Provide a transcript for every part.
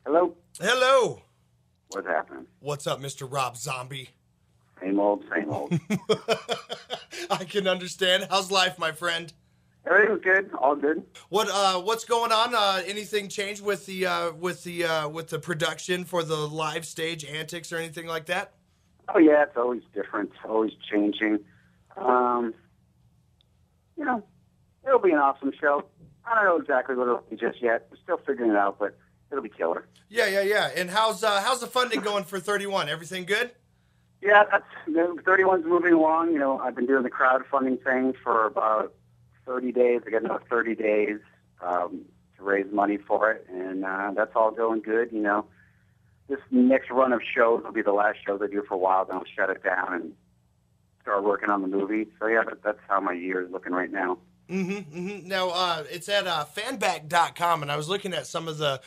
Hello? Hello. What's happening? What's up, Mr. Rob Zombie? Same old, same old. I can understand. How's life, my friend? Everything's good. All good. What's going on? Anything changed with the production for the live stage antics or anything like that? Oh, yeah, it's always different, always changing. It'll be an awesome show. I don't know exactly what it'll be just yet. We're still figuring it out, but it'll be killer. Yeah. And how's the funding going for 31? Everything good? Yeah, 31's moving along. You know, I've been doing the crowdfunding thing for about 30 days. I got another 30 days to raise money for it, and that's all going good. You know, this next run of shows will be the last shows I do for a while. Then I'll shut it down and start working on the movie. So yeah, that's how my year is looking right now. Now, it's at fanback.com, and I was looking at some of the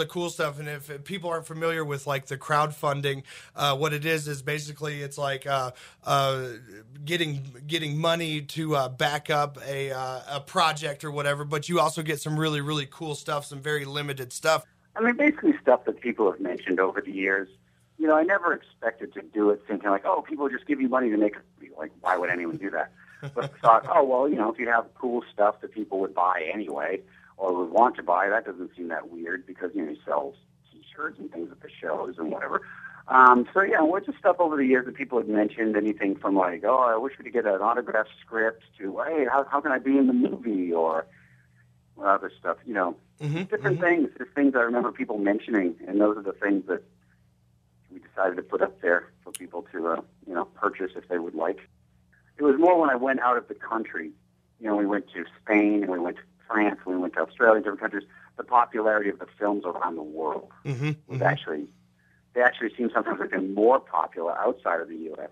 cool stuff. And if people aren't familiar with like the crowdfunding, what it is basically it's like getting money to back up a project or whatever. But you also get some really, really cool stuff, some very limited stuff. I mean, basically stuff that people have mentioned over the years. You know, I never expected to do it thinking like, oh, people just give you money to make a movie. Like, why would anyone do that? But I thought, oh, well, you know, if you have cool stuff that people would buy anyway or would want to buy, that doesn't seem that weird because, you know, he sells T-shirts and things at the shows and whatever. What's just stuff over the years that people had mentioned, anything from like, oh, I wish we could get an autographed script to, hey, how can I be in the movie or other stuff, you know, different things, just things I remember people mentioning, and those are the things that we decided to put up there for people to, purchase if they would like. It was more when I went out of the country. You know, we went to Spain and we went to France and we went to Australia, different countries. The popularity of the films around the world was actually seem sometimes like they're more popular outside of the U.S.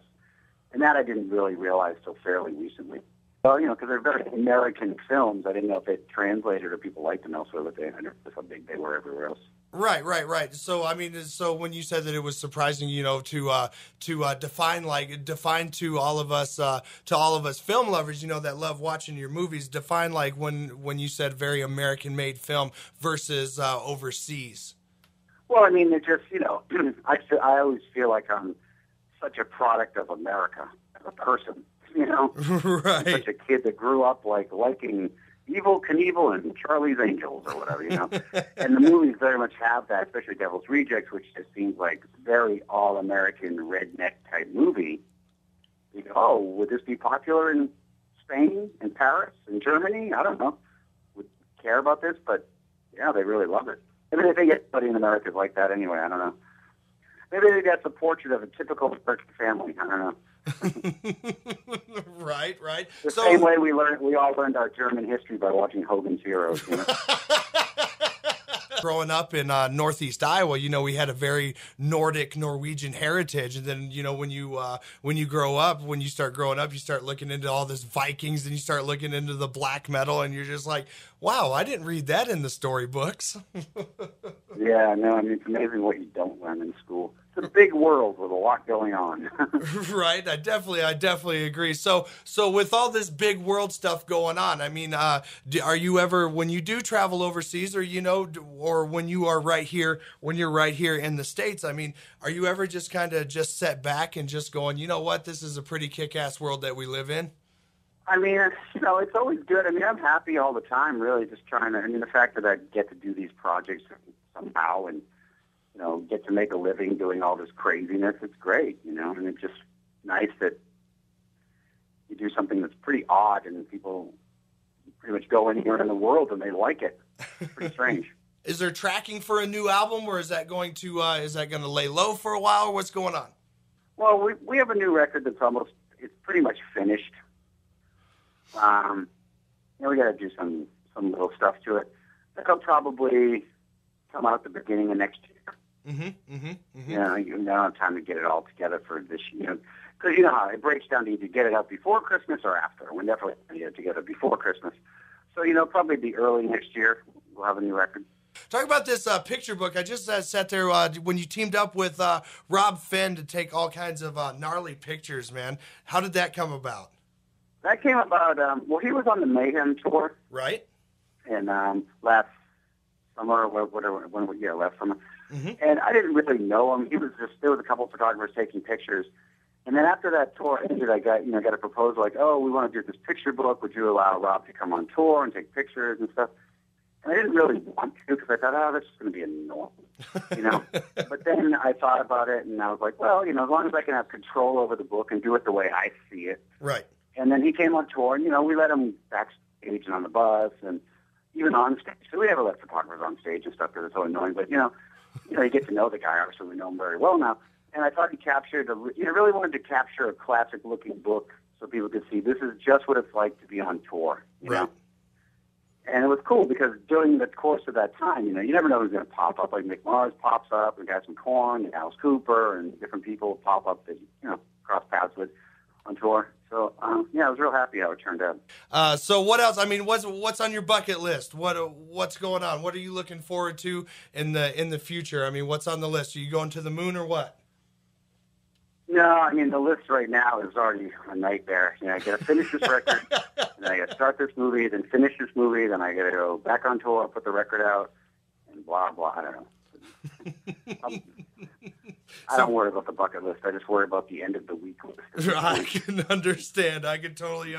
And that I didn't really realize till fairly recently. Well, you know, because they're very American films. I didn't know if it translated or people liked them elsewhere, but I didn't know how big they were everywhere else. Right. So I mean, so when you said that it was surprising, you know, to define to all of us film lovers, you know, that love watching your movies, define like when you said very American made film versus overseas. Well, I mean, it just, you know, I always feel like I'm such a product of America as a person, you know, right? I'm such a kid that grew up like liking Evel Knievel and Charlie's Angels or whatever, you know. And the movies very much have that, especially Devil's Rejects, which just seems like very all-American redneck type movie. You go, oh, would this be popular in Spain and Paris and Germany? I don't know. Would care about this, but yeah, they really love it. I mean, I think everybody in America is like that anyway. I don't know. Maybe that's a portrait of a typical American family. I don't know. Right. The same way we all learned our German history by watching Hogan's Heroes. You know? Growing up in Northeast Iowa, you know, we had a very Norwegian heritage, and then you know when you start growing up, you start looking into all this Vikings, and you start looking into the black metal, and you're just like, wow, I didn't read that in the storybooks. Yeah, no, I mean it's amazing what you don't learn in school. It's a big world with a lot going on. Right, I definitely agree. So with all this big world stuff going on, I mean, are you ever, when you do travel overseas, or you know, or when you're right here in the States, I mean, are you ever just kind of just set back and just going, you know what, this is a pretty kick-ass world that we live in? I mean, you know, it's always good. I mean, I'm happy all the time, really, just trying to, I mean, the fact that I get to do these projects somehow and, you know, get to make a living doing all this craziness, it's great, you know, and it's just nice that you do something that's pretty odd and people pretty much go anywhere in the world and they like it. It's pretty strange. Is there tracking for a new album, or is that going to lay low for a while, or what's going on? Well, we have a new record that's it's pretty much finished. You know, we got to do some little stuff to it. That'll probably come out at the beginning of next year. You know, you don't have time to get it all together for this year. Because you know how it breaks down to either get it out before Christmas or after. We're definitely going to get it together before Christmas. So, you know, probably be early next year. We'll have a new record. Talk about this picture book. I just sat there when you teamed up with Rob Fenn to take all kinds of gnarly pictures, man. How did that come about? That came about, he was on the Mayhem tour. Right. And last summer, last summer. And I didn't really know him. There was a couple of photographers taking pictures. And then after that tour ended, I got a proposal like, oh, we want to do this picture book. Would you allow Rob to come on tour and take pictures and stuff? And I didn't really want to because I thought, oh, that's just going to be annoying, But then I thought about it, and I was like, well, as long as I can have control over the book and do it the way I see it. Right. And then he came on tour, and, we let him backstage and on the bus and even on stage. So we never let photographers on stage and stuff because it's so annoying. But, you get to know the guy. Obviously, we know him very well now. And I thought he captured, really wanted to capture a classic-looking book so people could see this is just what it's like to be on tour, you know? And it was cool because during the course of that time, you never know who's going to pop up. Like Mick Mars pops up, and guys from Korn, and Alice Cooper, and different people pop up that, cross paths with on tour. So, I was real happy how it turned out. So what else? I mean, what's on your bucket list? What's going on? What are you looking forward to in the future? I mean, what's on the list? Are you going to the moon or what? No, I mean, the list right now is already a nightmare. I got to finish this record, and then I got to start this movie, then finish this movie, then I got to go back on tour, put the record out, and blah, blah, I don't know. I don't worry about the bucket list. I just worry about the end of the week list. I can understand. I can totally